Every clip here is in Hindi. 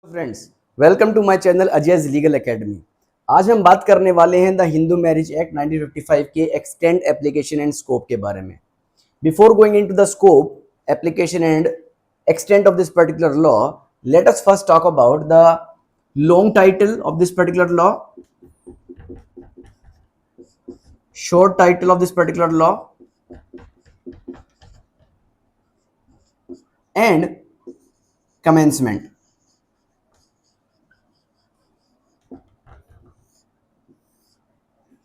Friends, welcome to my channel Ajay's legal academy. आज हम बात करने वाले हैं द हिंदू मैरिज एक्ट 1955 के एक्सटेंड एप्लीकेशन एंड स्कोप के बारे में। Before going into the scope, application and extent of this particular law, let us first talk about the long title of this particular law, short title of this particular law, and commencement.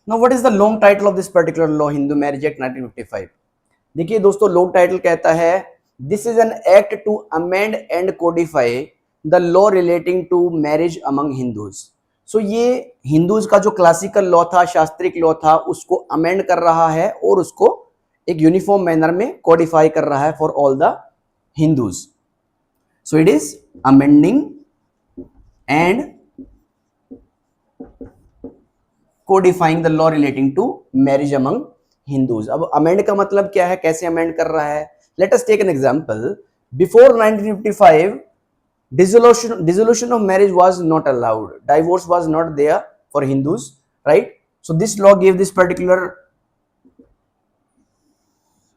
Now what is the long title of this particular law, Hindu Marriage Act 1955? देखिए दोस्तों, लॉन्ग टाइटल कहता है this is an act to amend and codify the law relating to marriage among Hindus. So ये हिंदूज का जो क्लासिकल लॉ था, शास्त्रिक लॉ था, उसको अमेंड कर रहा है और उसको एक यूनिफॉर्म मैनर में कोडिफाई कर रहा है for all the Hindus. So it is amending and codifying the law relating to marriage among Hindus. अब अमेंड का मतलब क्या है, कैसे अमेंड कर रहा है? Let us take an example. Before 1955 dissolution of marriage was not allowed, divorce was not there for Hindus, right? So this law gave this particular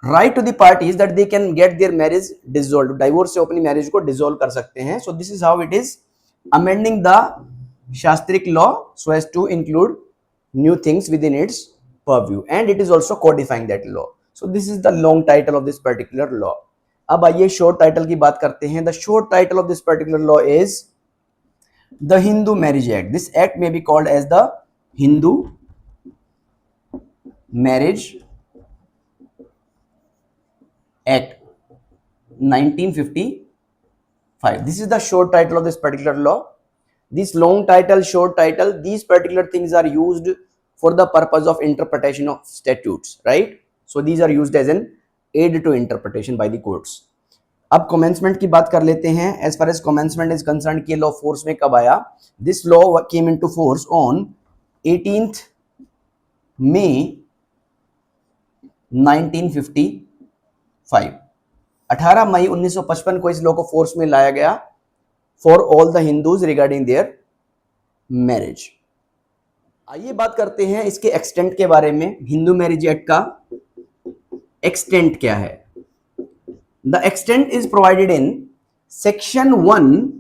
right to the parties that they can get their marriage dissolved, divorce से अपनी marriage को dissolve कर सकते हैं। So this is how it is amending the शास्त्रिक law so as to include new things within its purview, and it is also codifying that law. So this is the long title of this particular law. अब आइए short title की बात करते हैं। The short title of this particular law is the Hindu Marriage Act. This act may be called as the Hindu Marriage Act 1955. This is the short title of this particular law. This long title, short title, these particular things are used for the purpose of interpretation of statutes, right? So these are used as an aid to interpretation by the courts. अब commencement की बात कर लेते हैं। As far as commencement is concerned, ये law force में कब आया? This law came into force on 18th May 1955. 18 मई 1955 को इस लॉ को फोर्स में लाया गया for all the Hindus regarding their marriage. आइए बात करते हैं इसके एक्सटेंट के बारे में। हिंदू मैरिज एक्ट का एक्सटेंट क्या है? The extent is provided in section 1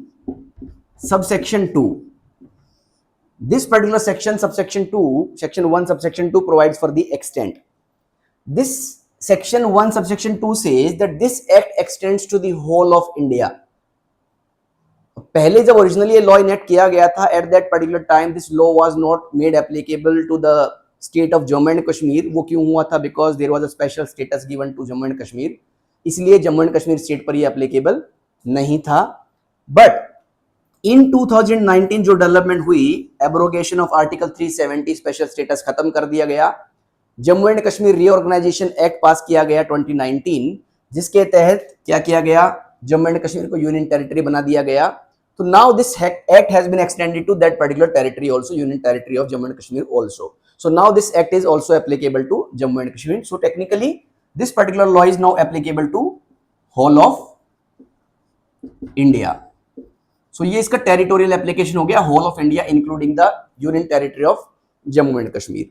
subsection 2। This particular section subsection 2, section 1 subsection 2 provides for the extent. This section 1 subsection 2 says that this act extends to the whole of India. पहले जब ओरिजिनली ये लॉ इनेक्ट किया गया था, at that particular time this law was not made applicable to the state of Jammu and Kashmir. वो क्यों हुआ था? Because there was a special status given to Jammu and Kashmir, इसलिए जम्मू एंड कश्मीर स्टेट पर ये एप्लीकेबल नहीं था। बट इन 2019 जो डेवलपमेंट हुई, abrogation of article 370, special status खत्म कर दिया गया। Jammu and Kashmir reorganisation act pass किया गया 2019, जिसके तहत क्या किया गया? जम्मू एंड कश्मीर को यूनियन टेरिटरी बना दिया गया। तो now this act has been extended to that particular territory also, union territory of Jammu and Kashmir also. So now this act is also applicable to Jammu and Kashmir. So technically this particular law is now applicable to whole of India. So ये इसका टेरिटोरियल एप्लीकेशन हो गया, whole of India including the union territory of Jammu and Kashmir.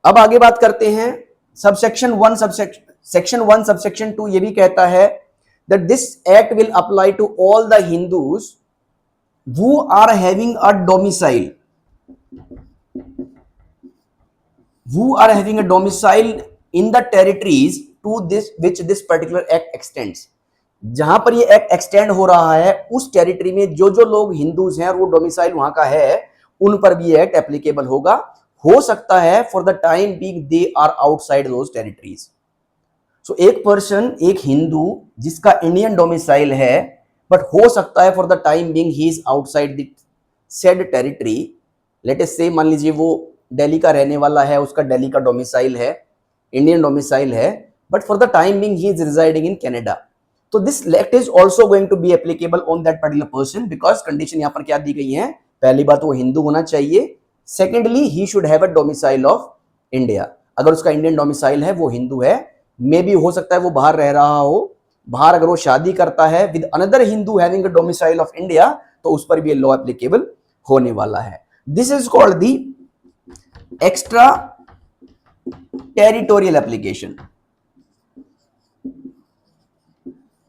अब आगे बात करते हैं सबसेक्शन 1 सेक्शन 1 सबसेक्शन 2 ये भी कहता है that this act will apply to all the Hindus who are having a domicile in the territories to this which this particular act extends। जहां पर ये एक्ट एक्सटेंड हो रहा है, उस टेरिटरी में जो जो लोग हिंदूज हैं और वो डोमिसाइल वहां का है, उन पर भी ये एक्ट एप्लीकेबल होगा। हो सकता है for the time being they are outside those territories. So एक पर्सन, एक हिंदू जिसका इंडियन डोमिसाइल है, बट हो सकता है for the time being he is outside the said territory. Late us से, मान लीजिए वो दिल्ली का रहने वाला है, उसका दिल्ली का डोमिसाइल है, इंडियन डोमिसाइल है, but for the time being he is residing in Canada. तो this act is also going to be applicable on that particular person, because condition यहां पर क्या दी गई है? पहली बात वो हिंदू होना चाहिए, secondly he should have a domicile of India. अगर उसका इंडियन डोमिसाइल है, वो हिंदू है, मे बी हो सकता है वो बाहर रह रहा हो, बाहर अगर वो शादी करता है with another Hindu having a domicile of India, तो उस पर भी ये लॉ एप्लीकेबल होने वाला है। This is called the extra territorial application,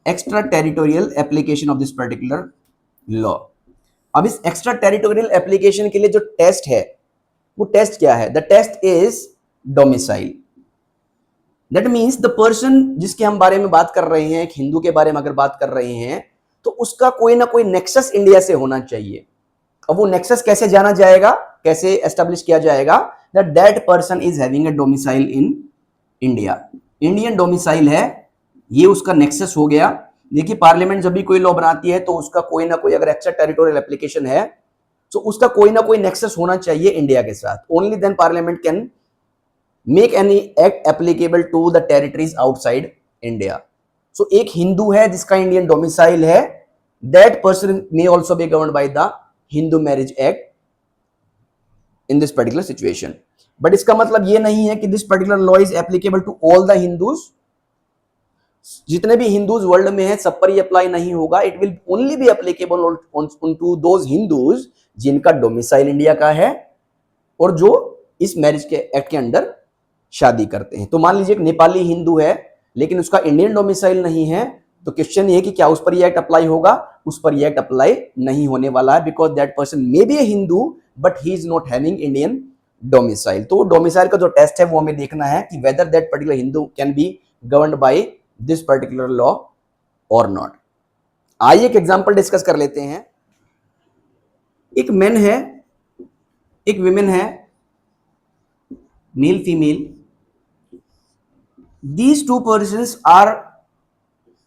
extra territorial application of this particular law. अब इस एक्स्ट्रा टेरिटोरियल एप्लीकेशन के लिए जो टेस्ट है, वो टेस्ट क्या है? The test is domicile. That means the person जिसके हम बारे में बात कर रहे हैं, एक हिंदू के बारे में अगर बात कर रहे हैं, तो उसका कोई ना कोई नेक्सस इंडिया से होना चाहिए। अब वो नेक्सस कैसे जाना जाएगा, कैसे एस्टेब्लिश किया जाएगा? That person is having a domicile in India, Indian domicile है, ये उसका नेक्सस हो गया। देखिए पार्लियामेंट जब भी कोई लॉ बनाती है तो उसका कोई ना कोई अगर एक्स्ट्रा टेरिटोरियल एप्लीकेशन है तो उसका कोई ना कोई नेक्सस होना चाहिए इंडिया के साथ। Only then parliament can make any act applicable to the territories outside India. So एक हिंदू है जिसका इंडियन डोमिसाइल है, that person may also be governed by the Hindu marriage act in this particular situation. But इसका मतलब ये नहीं है कि this particular law is applicable to all the Hindus. जितने भी हिंदूज वर्ल्ड में है सब पर ये अप्लाई नहीं होगा। It will only be applicable on to those Hindus जिनका डोमिसाइल इंडिया का है और जो इस मैरिज के एक्ट के अंडर शादी करते हैं। तो मान लीजिए एक नेपाली हिंदू है लेकिन उसका इंडियन डोमिसाइल नहीं है, तो क्वेश्चन ये है कि क्या उस पर ये एक्ट अप्लाई होगा? उस पर ये एक्ट अप्लाई नहीं होने वाला है, because that person may be A Hindu but he is not having Indian domicile. तो डोमिसाइल का जो टेस्ट है वो हमें देखना है कि whether that particular Hindu can be governed by this particular law और नॉट। आइए एक एग्जांपल डिस्कस कर लेते हैं। एक मेन है, एक विमेन है, male female, these two persons are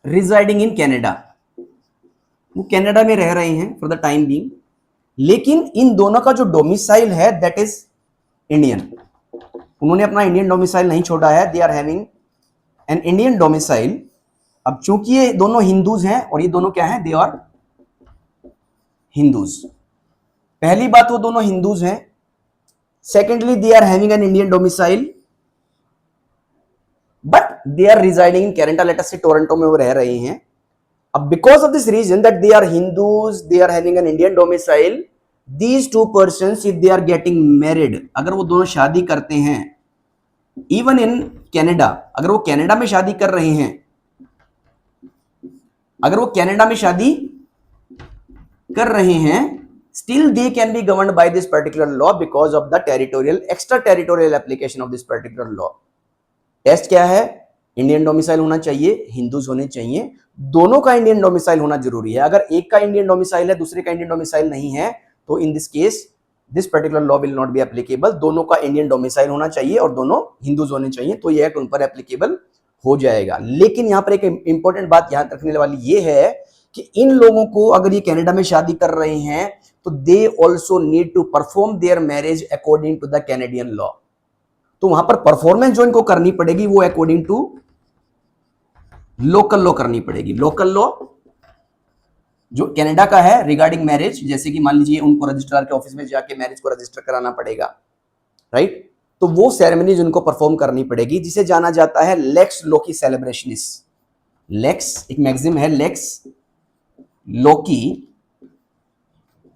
residing in Canada. वो कनाडा में रह रहे हैं फॉर द टाइम बीइंग, लेकिन इन दोनों का जो डोमिसाइल है दैट इज इंडियन। उन्होंने अपना इंडियन डोमिसाइल नहीं छोड़ा है, they are having an Indian domicile. अब चूंकि ये दोनों हिंदूज हैं और ये दोनों क्या हैं? They are Hindus. पहली बात वो दोनों हिंदूज हैं, secondly they are having an Indian domicile but they are residing in Canada. Let us say Toronto में वो रह रहे हैं। अब because of this reason that they are Hindus, they are having an Indian domicile, these two persons if they are getting married, अगर वो दोनों शादी करते हैं इवन इन कैनेडा, अगर वो कैनेडा में शादी कर रहे हैं, अगर वो कैनेडा में शादी कर रहे हैं, still they can be governed by this particular law because of the territorial extra territorial application of this particular law। Test क्या है? इंडियन डोमिसाइल होना चाहिए, हिंदूज होने चाहिए, दोनों का इंडियन डोमिसाइल होना जरूरी है। अगर एक का इंडियन डोमिसाइल है दूसरे का इंडियन डोमिसाइल नहीं है, तो in this case this particular law will not be applicable. दोनों का इंडियन डोमिसाइल होना चाहिए और दोनों हिंदूज होने चाहिए, तो ये एक्ट उन पर एप्लीकेबल हो जाएगा। लेकिन यहां पर एक इंपॉर्टेंट बात याद रखने वाली ये है कि इन लोगों को अगर ये कनाडा में शादी कर रहे हैं तो they also need to perform their marriage according to the Canadian law. तो वहां पर परफॉर्मेंस जो इनको करनी पड़ेगी वो अकॉर्डिंग टू लोकल लॉ करनी पड़ेगी। लोकल लॉ जो कनाडा का है रिगार्डिंग मैरिज, जैसे कि मान लीजिए उनको रजिस्ट्रार के ऑफिस में जाके मैरिज को रजिस्टर कराना पड़ेगा, राइट? तो वो सेरेमनीज उनको परफॉर्म करनी पड़ेगी, जिसे जाना जाता है लेक्स लोकी सेलिब्रेशनिस। लेक्स एक मैक्सिम है, lex loci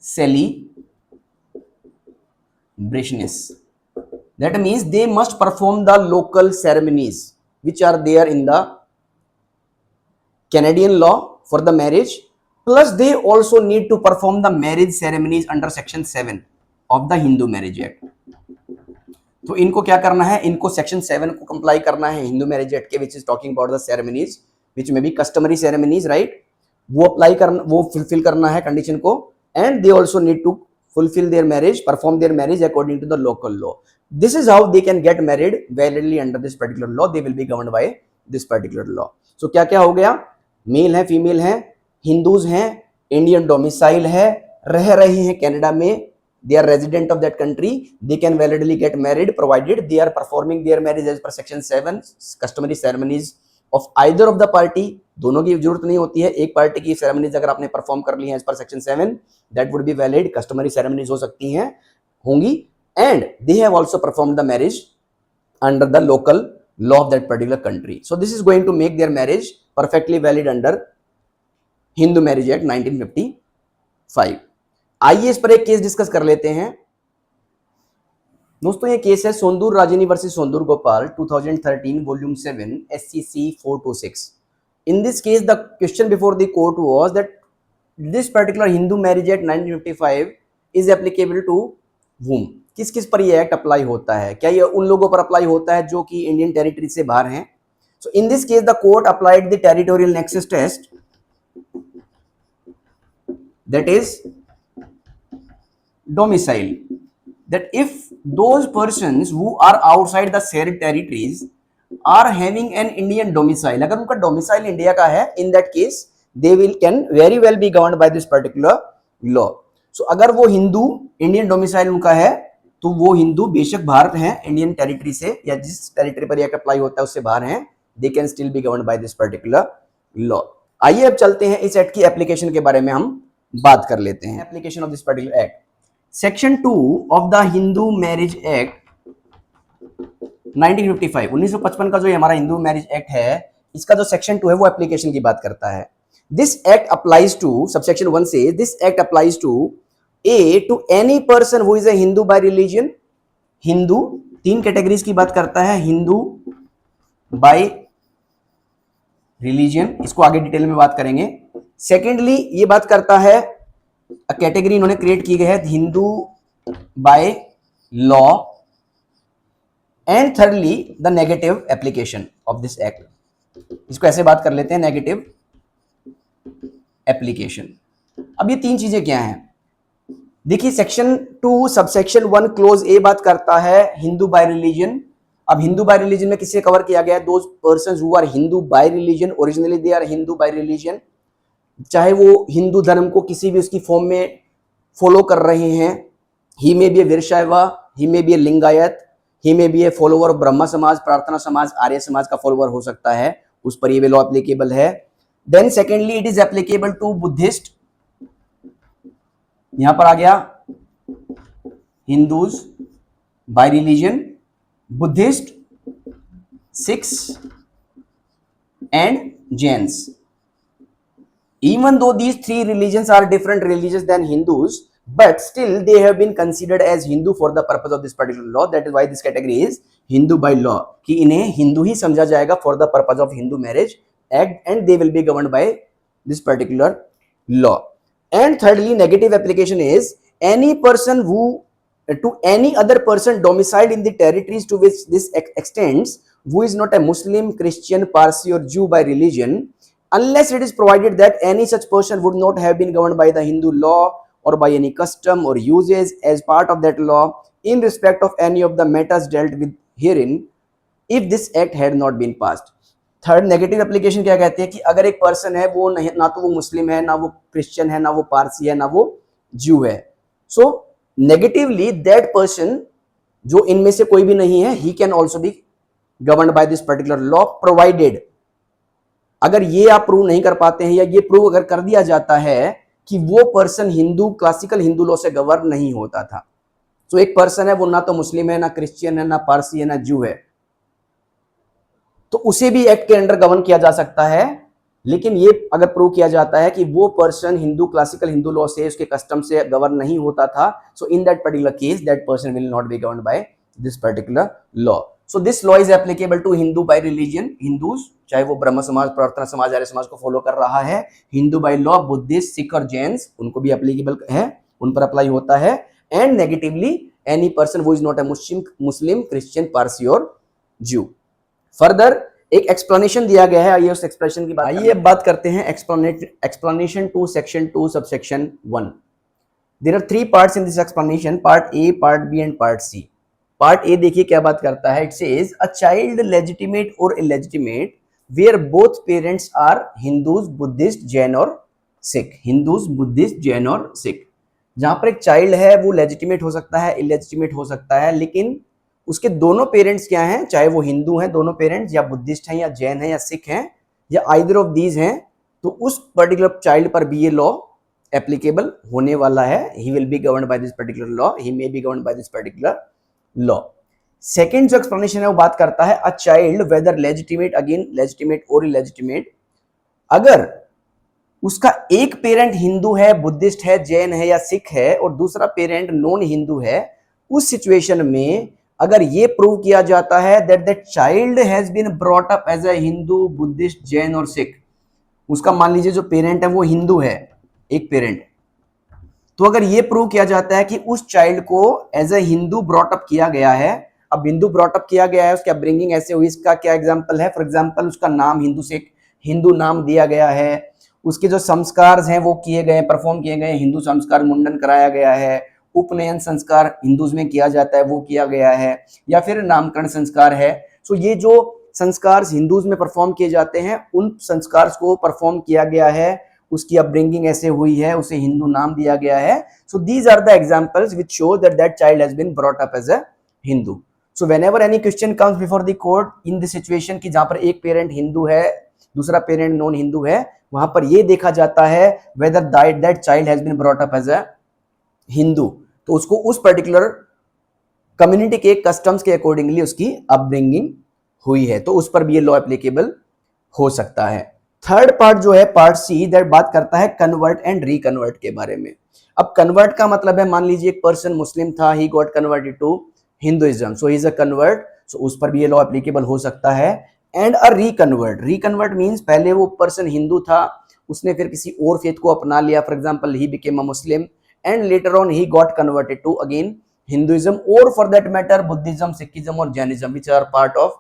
celebrationis। That means they must perform the local ceremonies which are there in the Canadian law for the marriage, plus they also need to perform the marriage ceremonies under section 7 of the Hindu Marriage Act। तो इनको क्या करना है? इनको सेक्शन 7 को कंप्लाई करना है हिंदू मैरिज एक्ट के, which is talking about the ceremonies which may be customary ceremonies, right? वो अप्लाई करना, वो फुलफिल करना है कंडीशन को, and they also need to fulfill their marriage, perform their marriage according to the local law। This is how they can get married validly under this particular law। They will be governed by this particular law। So क्या क्या हो गया? मेल है, फीमेल है, हिंदूज हैं, इंडियन डोमिसाइल है, रह रहे हैं कनाडा में, they are resident of that country, they can validly get married provided they are performing their marriage as per section 7 customary ceremonies of either of the party। दोनों की जरूरत नहीं होती है, एक पार्टी की सेरेमनीज अगर आपने परफॉर्म कर ली है as per section 7 that would be valid. Customary ceremonies हो सकती हैं, होंगी, and they have also perform the marriage under the local law of that particular country. So this is going to make their marriage perfectly valid under Hindu Marriage Act 1955. आइए इस पर एक केस डिस्कस कर लेते हैं दोस्तों। ये केस है Sondur Rajini versus Sondur Gopal 2013 volume 7 SCC 426. In this case, the question before the court was that this particular Hindu Marriage Act 1955 is applicable to whom? किस किस पर ये एक्ट अप्लाई होता है? क्या ये उन लोगों पर अप्लाई होता है जो कि इंडियन टेरिटरी से बाहर हैं? So in this case, the court applied the territorial nexus test, that is domicile. That if those persons who are outside the shared territories are having an Indian domicile, अगर उनका domicile इंडिया का है, in that case they can very well be governed by this particular law. So अगर वो हिंदू इंडियन डोमिसाइल उनका है तो वो हिंदू बेशक भारत हैं इंडियन टेरिटरी से या जिस टेरिटरी पर एक्ट अप्लाई होता है उससे बाहर हैं, they can still be governed by this particular law. आइए अब चलते हैं इस एक्ट की एप्लीकेशन के बारे में हम बात कर लेते हैं. Application of this particular act. Section 2 of the Hindu marriage act 1955 1955 का जो हमारा हिंदू मैरिज एक्ट है, इसका जो सेक्शन 2 है वो एप्लीकेशन की बात करता है. This act applies to, subsection 1 से this act applies to a to any person who is a Hindu by religion. Hindu, तीन कैटेगरीज की बात करता है. हिंदू बाय रिलीजन, इसको आगे डिटेल में बात करेंगे. सेकेंडली ये बात करता है, कैटेगरी इन्होंने क्रिएट की गई है Hindu by law. And thirdly the negative application of this act. इसको ऐसे बात कर लेते हैं, नेगेटिव एप्लीकेशन. अब ये तीन चीजें क्या हैं देखिए. सेक्शन 2 सबसेक्शन 1 क्लोज ए बात करता है हिंदू बाय रिलीजन. अब हिंदू बाय रिलीजन में किससे कवर किया गया है? Those persons who are Hindu by religion, originally they are Hindu by religion, चाहे वो हिंदू धर्म को किसी भी उसकी फॉर्म में फॉलो कर रहे हैं. ही में बी ए वीरशैवा, ही में बी ए लिंगायत, ही में बी ए फॉलोवर ब्रह्मा समाज, प्रार्थना समाज, आर्य समाज का फॉलोवर हो सकता है, उस पर ये लॉ एप्लीकेबल है. Then secondly it is applicable to Buddhist. यहां पर आ गया Hindus by religion, Buddhist, Sikhs and Jains. Even though these three religions are different religions than Hindus, but still they have been considered as Hindu for the purpose of this particular law. That is why this category is Hindu by law. कि इन्हें हिंदू ही समझा जाएगा for the purpose of Hindu Marriage Act, and they will be governed by this particular law. And thirdly, negative application is any person who to any other person domiciled in the territories to which this extends, who is not a Muslim, Christian, Parsi or Jew by religion, unless it is provided that any such person would not have been governed by the Hindu law or by any custom or uses as part of that law in respect of any of the matters dealt with herein, if this act had not been passed. Third negative application क्या कहते हैं कि अगर एक पर्सन है वो नहीं, ना तो वो मुस्लिम है, ना वो क्रिश्चियन है, ना वो पारसी है, ना वो ज्यू है, सो नेगेटिवली दैट पर्सन जो इनमें से कोई भी नहीं है, he can also be governed by this particular law, provided, अगर ये आप प्रूव नहीं कर पाते हैं या ये प्रूव अगर कर दिया जाता है कि वो person Hindu classical Hindu law से गवर्न नहीं होता था. तो एक पर्सन है वो ना तो मुस्लिम है, ना क्रिश्चियन है, ना पारसी है, ना ज्यू है, तो उसे भी एक्ट के अंडर गवर्न किया जा सकता है. लेकिन ये अगर प्रूव किया जाता है कि वो person Hindu classical Hindu law से, उसके कस्टम से गवर्न नहीं होता था, so in that particular case that person will not be governed by this particular law. So this law is applicable to Hindu by religion, Hindus, चाहे वो ब्रह्म समाज, प्रार्थना समाज, आर्य समाज को फॉलो कर रहा है. Hindu by law, Buddhist, Sikh और जैन्स, उनको भी एप्लीकेबल है, उन पर अप्लाई होता है. And negatively any person who is not a Muslim, Christian, Parsi और ज्यू. फर्दर एक एक्सप्लेनेशन दिया गया है, आइए उस एक्सप्लेनेशन की बात. आइए अब बात करते हैं explanation to section 2 subsection 1. There are 3 parts in this explanation, part A, part B and part C. Part A देखिए क्या बात करता है. It says a child legitimate और illegitimate where both parents are Hindus, Buddhist, Jain और सिख. हिंदूज, बुद्धिस्ट, जैन और सिख. जहां पर एक चाइल्ड है वो लेजिटिमेट हो सकता है, इलेजिटिमेट हो सकता है, लेकिन उसके दोनों पेरेंट्स क्या हैं, चाहे वो हिंदू हैं दोनों पेरेंट्स, या बुद्धिस्ट हैं, या जैन हैं, या सिख हैं, या आइदर ऑफ दीज हैं, तो उस पर्टिकुलर चाइल्ड पर भी ये लॉ एप्लीकेबल होने वाला है. He will be governed by this particular law, he may be governed by this particular law. Second जो एक्सप्लेनेशन है वो बात करता है a child whether legitimate, again legitimate और इलेजिटिमेट, अगर उसका एक पेरेंट हिंदू है, बुद्धिस्ट है, जैन है या सिख है और दूसरा पेरेंट नॉन हिंदू है, उस सिचुएशन में अगर ये प्रूव किया जाता है that the child has been brought up as a Hindu, Buddhist, Jain और सिख, उसका मान लीजिए जो पेरेंट है वो हिंदू है, एक पेरेंट, तो अगर ये प्रूव किया जाता है कि उस चाइल्ड को as a Hindu brought up किया गया है, अब हिंदू ब्रॉट अप किया गया है, उसका ब्रिंगिंग ऐसे हुई, इसका क्या एग्जांपल है, फॉर एग्जांपल उसका नाम हिंदू से हिंदू नाम दिया गया है, उसके जो संस्कार हैं वो किए गए, परफॉर्म किए गए, हिंदू संस्कार, मुंडन कराया गया है, उपनयन संस्कार हिंदूज में किया जाता है वो किया गया है, या फिर नामकरण संस्कार है। सो ये जो संस्कार हिंदूज में परफॉर्म किए जाते हैं उन संस्कार को परफॉर्म किया गया है, उसकी अपब्रिंगिंग ऐसे हुई है, उसे हिंदू नाम दिया गया है। So these are the examples which show that that child has been brought up as a Hindu. So whenever any question comes before the court in this situation कि जहां पर एक पेरेंट हिंदू है, दूसरा पेरेंट नॉन हिंदू है, वहां पर यह देखा जाता है whether that child has been brought up as a Hindu, तो उसको उस पर्टिकुलर कम्युनिटी के कस्टम्स के अकॉर्डिंगली उसकी अपब्रिंगिंग हुई है, तो उस पर भी ये लॉ एप्लीकेबल हो सकता है। थर्ड पार्ट जो है पार्ट सी, दैट बात करता है कन्वर्ट एंड रिकन्वर्ट के बारे में। अब कन्वर्ट का मतलब है, मान लीजिए एक पर्सन मुस्लिम था, he got converted to Hinduism, so he is a convert, so उस पर भी ये लॉ एप्लीकेबल हो सकता है। And a reconvert, reconvert means पहले वो पर्सन हिंदू था, उसने फिर किसी और फेथ को अपना लिया, for example he became a Muslim and later on he got converted to again Hinduism, और for that matter Buddhism, Sikhism और Jainism, which are part of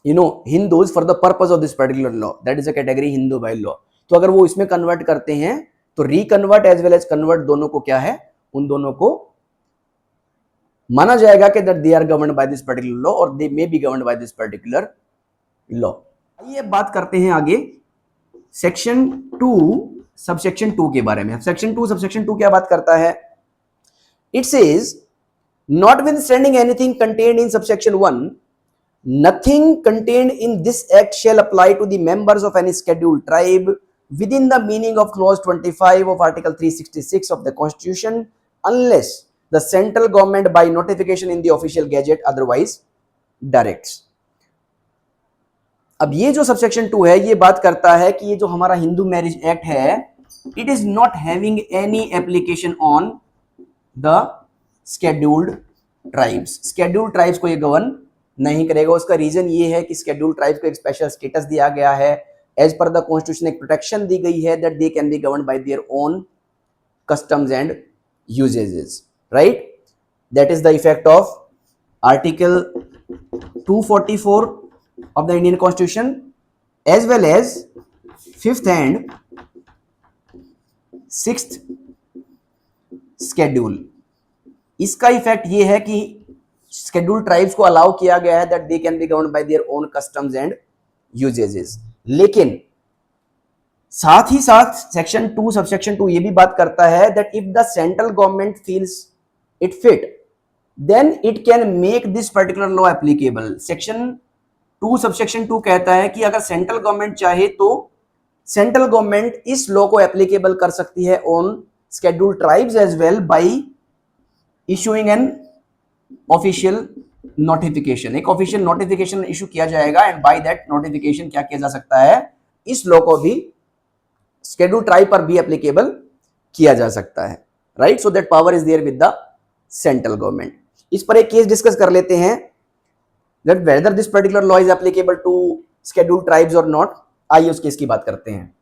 Hindus for the purpose of this particular law, that is a category Hindu by law। तो अगर वो इसमें कन्वर्ट करते हैं तो reconvert as well as convert दोनों को क्या है, उन दोनों को माना जाएगा कि that they are governed by this particular law और they may be governed by this particular law. आइए बात करते हैं आगे सेक्शन 2 सबसेक्शन 2 के बारे में। सेक्शन 2 सबसेक्शन 2 क्या बात करता है, it says notwithstanding anything contained in subsection 1, nothing contained in this act shall apply to the members of any scheduled tribe within the meaning of clause 25 of article 366 of the constitution unless the central government by notification in the official gazette otherwise directs। अब ये जो सबसेक्शन 2 है ये बात करता है कि ये जो हमारा हिंदू मैरिज एक्ट है, it is not having any application on the scheduled tribes. Scheduled tribes को ये गवर्न नहीं करेगा। उसका रीजन ये है कि स्केड्यूल ट्राइब्स को एक स्पेशल स्टेटस दिया गया है, एज पर द कॉन्स्टिट्यूशन एक प्रोटेक्शन दी गई है that they can be governed bye their own customs and usages, right. That is the effect of article 244 of the Indian Constitution as well as 5th and 6th schedule। इसका इफेक्ट ये है कि शेड्यूल ट्राइब्स को अलाउ किया गया है that they can be governed bye their own customs and usages, लेकिन साथ ही साथ सेक्शन 2 सबसेक्शन 2 ये भी बात करता है that if the central government feels it fit then it can make this particular law applicable. Section 2 subsection 2 कहता है कि अगर सेंट्रल गवर्नमेंट चाहे तो सेंट्रल गवर्नमेंट इस लॉ को एप्लीकेबल कर सकती है on schedule tribes as well by issuing an official notification. एक ऑफिशियल नोटिफिकेशन इशू किया जाएगा एंड बाय दैट नोटिफिकेशन क्या किया जा सकता है, इस लॉ को भी शेड्यूल ट्राइब पर भी एप्लीकेबल किया जा सकता है, right. So that power is there with the central government. इस पर एक केस डिस्कस कर लेते हैं that whether this particular law is applicable to scheduled tribes or not। आइए उस केस की बात करते हैं।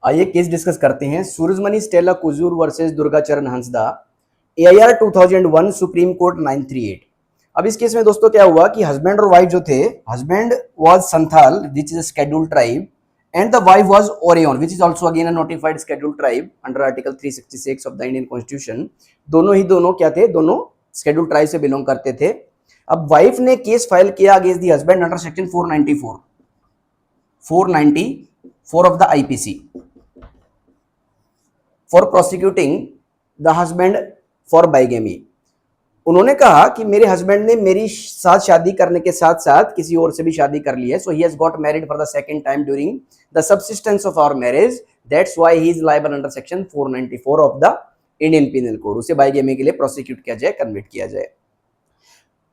आइए केस डिस्कस करते हैं। Surajmani Stella Kujur versus Durgacharan Hansda, AIR 2001 supreme court 938। अब इस केस में दोस्तों क्या हुआ कि हस्बैंड और वाइफ जो थे, husband was Santhal which is a scheduled tribe and the wife was Orion which is also again a notified scheduled tribe under article 366 of the Indian constitution. दोनों क्या थे, दोनों शेड्यूल्ड ट्राइब से बिलोंग करते थे। अब वाइफ ने केस फाइल किया against the husband under section 494 of the IPC for prosecuting the husband for bigamy. उन्होंने कहा कि मेरे हस्बैंड ने मेरी साथ शादी करने के साथ साथ किसी और से भी शादी कर ली है, so he has got married for the second time during the subsistence of our marriage, that's why he is liable under section 494 of the Indian penal code. उसे बाइगेमी के लिए प्रोसिक्यूट किया जाए, कन्विक्ट किया जाए।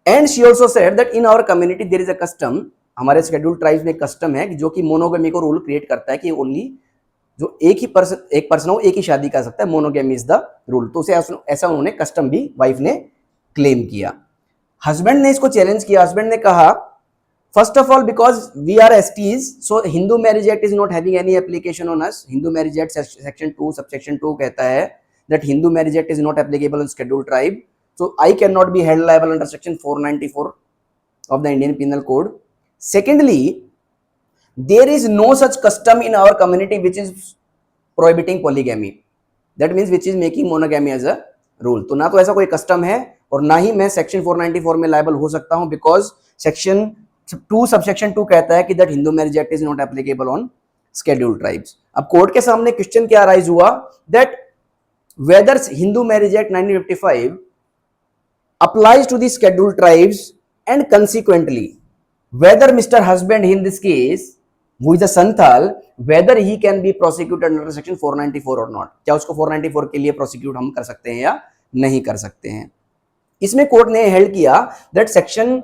And she also said that in our community there is a custom हमारे शेड्यूल ट्राइब्स में कस्टम है जो कि मोनोगेमी को रूल क्रिएट करता है कि ओनली जो एक पर्सन हो एक ही शादी कर सकता है, मोनोगेमी इज द रूल। तो उसे ऐसा उन्होंने कस्टम भी वाइफ ने क्लेम किया। हस्बैंड ने इसको चैलेंज किया। हस्बैंड ने कहा first of all because we are STs so Hindu marriage act is not having any application on us. Hindu marriage act section 2 subsection 2 कहता है that Hindu marriage act is not applicable on schedule tribe, so I can not be held liable under section 494 of the Indian Penal Code. Secondly, there is no such custom in our community which is prohibiting polygamy. That means which is making monogamy as a rule. तो ना तो ऐसा कोई कस्टम है और ना ही मैं सेक्शन 494 में लायबल हो सकता हूं, बिकॉज सेक्शन 2 सबसेक्शन 2 कहता है कि that Hindu marriage act is not applicable on scheduled tribes. अब कोर्ट के सामने क्वेश्चन क्या राइज हुआ that whether Hindu marriage act 1955 applies to the scheduled tribes and consequently whether Mr. husband in this case who is a santhal whether he can be prosecuted under section 494 or not। क्या उसको 494 के लिए प्रोसिक्यूट हम कर सकते हैं या नहीं कर सकते हैं। इसमें कोर्ट ने हेल्ड किया that section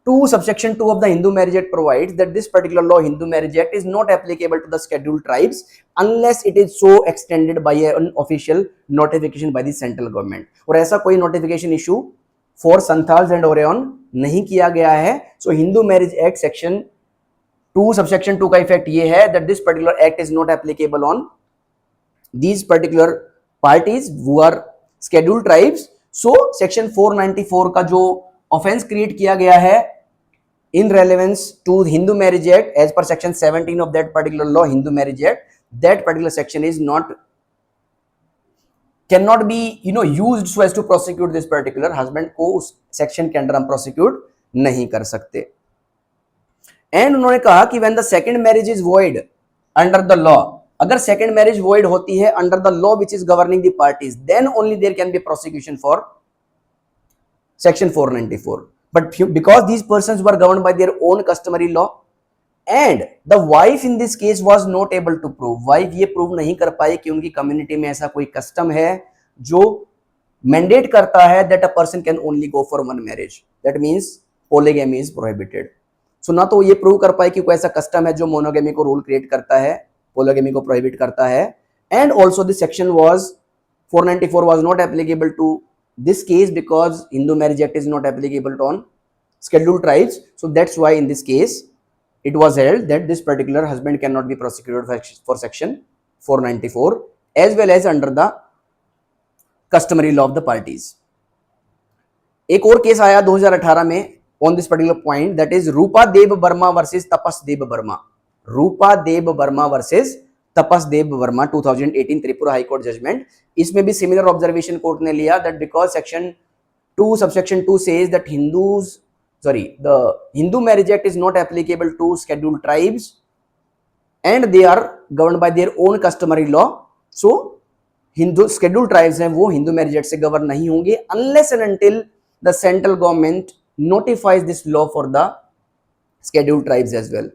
2 subsection 2 of the Hindu Marriage Act provides that this particular law Hindu Marriage Act is not applicable to the scheduled tribes unless it is so extended by an official notification by the central government। और ऐसा कोई notification issue for Santhals and Oraon नहीं किया गया है। So Hindu marriage act section 2 subsection 2 का इफेक्ट ये है that this particular act is not applicable on these particular parties who are scheduled tribes. So section 494 का जो ऑफेंस क्रिएट किया गया है in relevance to Hindu marriage act as per section 17 of that particular law Hindu marriage act, that particular section is not cannot be used so as to prosecute this particular husband को उस सेक्शन के अंडर हम प्रोसिक्यूट नहीं कर सकते। एंड उन्होंने कहा कि when the second marriage is void under the law, अगर सेकंड मैरिज void होती है under the law which is governing the parties, then only there can be prosecution for section 494, but because these persons were governed by their own customary law and the wife in this case was not able to prove, wife ये प्रूव नहीं कर पाई कि उनकी कम्युनिटी में ऐसा कोई कस्टम है जो मैंडेट करता है that a person can only go for one marriage, that means polygamy is prohibited। सो ना तो ये प्रूव कर पाई कि कोई ऐसा कस्टम है जो मोनोगेमी को रूल क्रिएट करता है, पोलोगेमी को प्रोहिबिट करता है, and also this section was 494 was not applicable to this case because Hindu Marriage Act is not applicable on scheduled tribes, so that's why in this case it was held that this particular husband cannot be prosecuted for section 494 as well as under the customary law of the parties। एक और केस आया 2018 में on this particular point, that is Rupa Dev Verma versus Tapas Dev Verma. Rupa Dev Verma versus Tapas Dev Verma 2018 Tripura high court judgment. इसमें भी सिमिलर ऑब्जर्वेशन कोर्ट ने लिया that because section 2 subsection 2 says that the Hindu Marriage Act is not applicable to scheduled tribes and they are governed by their own customary law, so Hindu scheduled tribes हैं वो Hindu Marriage Act से गवर्न नहीं होंगे unless and until the central government notifies this law for the scheduled tribes as well।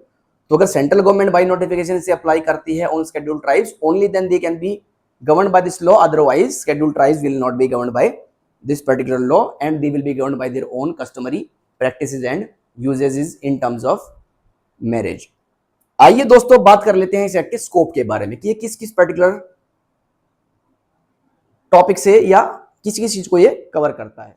तो अगर सेंट्रल गवर्नमेंट बाय नोटिफिकेशन से अप्लाई करती है on scheduled tribes only then they can be governed by this law, otherwise scheduled tribes will not be governed by this particular law and they will be governed by their own customary practices and usages in terms of marriage। आइए दोस्तों बात कर लेते हैं इस एक्ट के स्कोप के बारे में कि ये किस किस पर्टिकुलर टॉपिक से या किस किस चीज को ये कवर करता है।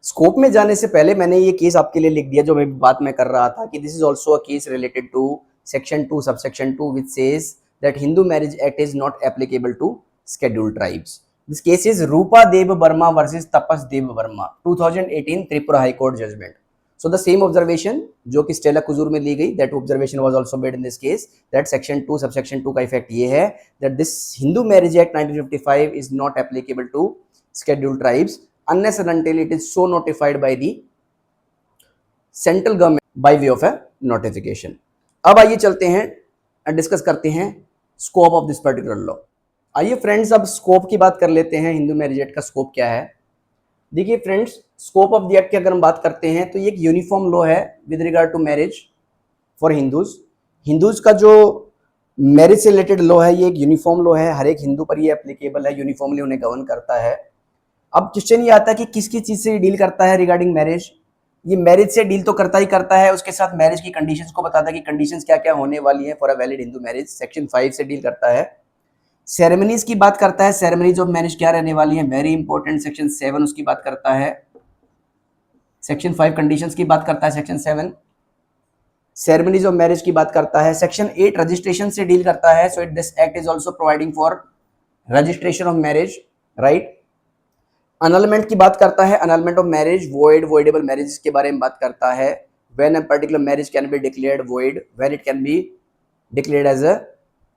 स्कोप में जाने से पहले मैंने ये केस आपके लिए लिख दिया जो बात मैं कर रहा था कि this is also a case related to section 2 subsection 2 which says that Hindu Marriage Act is not applicable to scheduled tribes। This case is Rupa Dev Verma versus Tapas Dev Verma 2018 Tripura High Court judgment। So the same observation जो कि स्टेला कुजूर में ली गई, that observation was also made in this case that section 2 subsection 2 का इफेक्ट ये है that this Hindu Marriage Act 1955 is not applicable to scheduled tribes unless and until it is so notified by the central government by way of a notification। अब आइए चलते हैं डिस्कस करते हैं scope of this particular law. आइए फ्रेंड्स अब स्कोप की बात कर लेते हैं। हिंदू मैरिज एक्ट का स्कोप क्या है। देखिए friends, scope of the act की अगर हम बात करते हैं तो ये एक यूनिफॉर्म लॉ है with regard to marriage for Hindus का जो मैरिज से रिलेटेड लॉ है ये एक यूनिफॉर्म लॉ है, हर एक हिंदू पर ये एप्लीकेबल है, यूनिफॉर्मली उन्हें गवर्न करता है। अब क्वेश्चन ये आता है कि किस किस चीज से डील करता है रिगार्डिंग मैरिज। ये मैरिज से डील तो करता ही करता है, उसके साथ मैरिज की कंडीशंस को बताता है कि कंडीशंस क्या क्या होने वाली हैं for a valid Hindu marriage. Section 5 से डील करता है। सेरेमनीज की बात करता है, सेरेमनीज ऑफ मैरिज क्या रहने वाली है, वेरी इंपॉर्टेंट। सेक्शन 7 उसकी बात करता है। सेक्शन 5 कंडीशंस की बात करता है, सेक्शन 7 सेरेमनीज ऑफ मैरिज की बात करता है। सेक्शन 8 रजिस्ट्रेशन से डील करता है। So this act is also providing for registration of marriage, right. Annulment की बात करता है, annulment of marriage, void, voidable marriage के बारे में बात करता है। When a particular marriage can be declared void, when it can be declared as a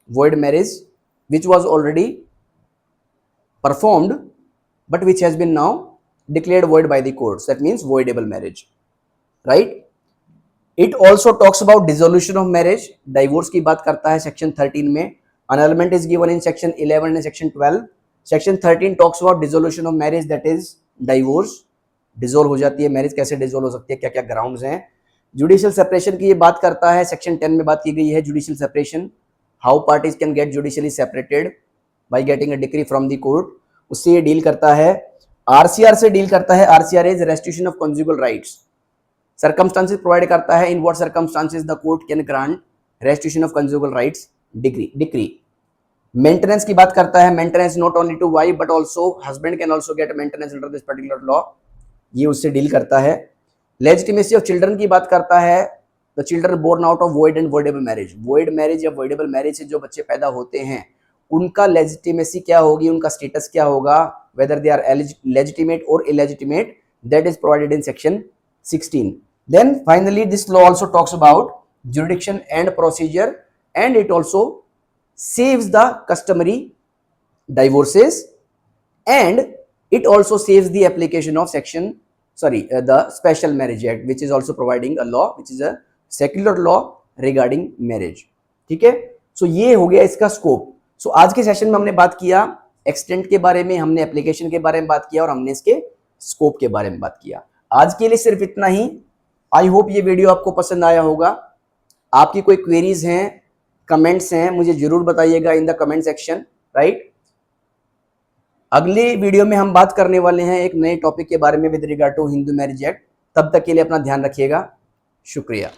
void marriage which was already performed but which has been now declared void by the courts. That means voidable marriage, right? It also talks about dissolution of marriage, divorce की बात करता है section 13 में। annulment is given in section 11 and section 12. section 13 talks about dissolution of marriage, that is divorce, dissolve हो जाती है मैरिज, कैसे डिसोल्व हो सकती है, क्या क्या ग्राउंड्स हैं। जुडिशियल सेपरेशन की ये बात करता है, सेक्शन 10 में बात की गई है judicial separation, how parties can get judicially separated by getting a decree from the court, उससे ये डील करता है। आरसीआर से डील करता है, RCR is restitution of conjugal rights, circumstances provide करता है, in what circumstances the court can grant restitution of conjugal rights decree. Maintenance की बात करता है, maintenance not only to wife but also husband can also get maintenance under this particular law, ये उससे डील करता है। लेजिटिमेसी ऑफ चिल्ड्रन की बात करता है, the children born out of void and voidable marriage, void marriage या वॉइडेबल मैरिज से जो बच्चे पैदा होते हैं उनका लेजिटिमेसी क्या होगी, उनका स्टेटस क्या होगा, वेदर दे आर लेजिटिमेट और illegitimate, that is provided in section 16. Then finally this law also talks about jurisdiction and procedure, and it also saves the customary divorces, and it also saves the application of the special marriage act, which is also providing a law which is a secular law regarding marriage. ठीक है, सो ये हो गया इसका स्कोप। सो आज के सेशन में हमने बात किया एक्सटेंट के बारे में, हमने एप्लीकेशन के बारे में बात किया और हमने इसके स्कोप के बारे में बात किया। आज के लिए सिर्फ इतना ही। आई होप ये वीडियो आपको पसंद आया होगा। आपकी कोई क्वेरीज हैं, कमेंट्स हैं, मुझे जरूर बताइएगा in the comment section, right. अगले वीडियो में हम बात करने वाले हैं एक नए टॉपिक के बारे में with regard to Hindu marriage act. तब तक के लिए अपना ध्यान रखिएगा। शुक्रिया।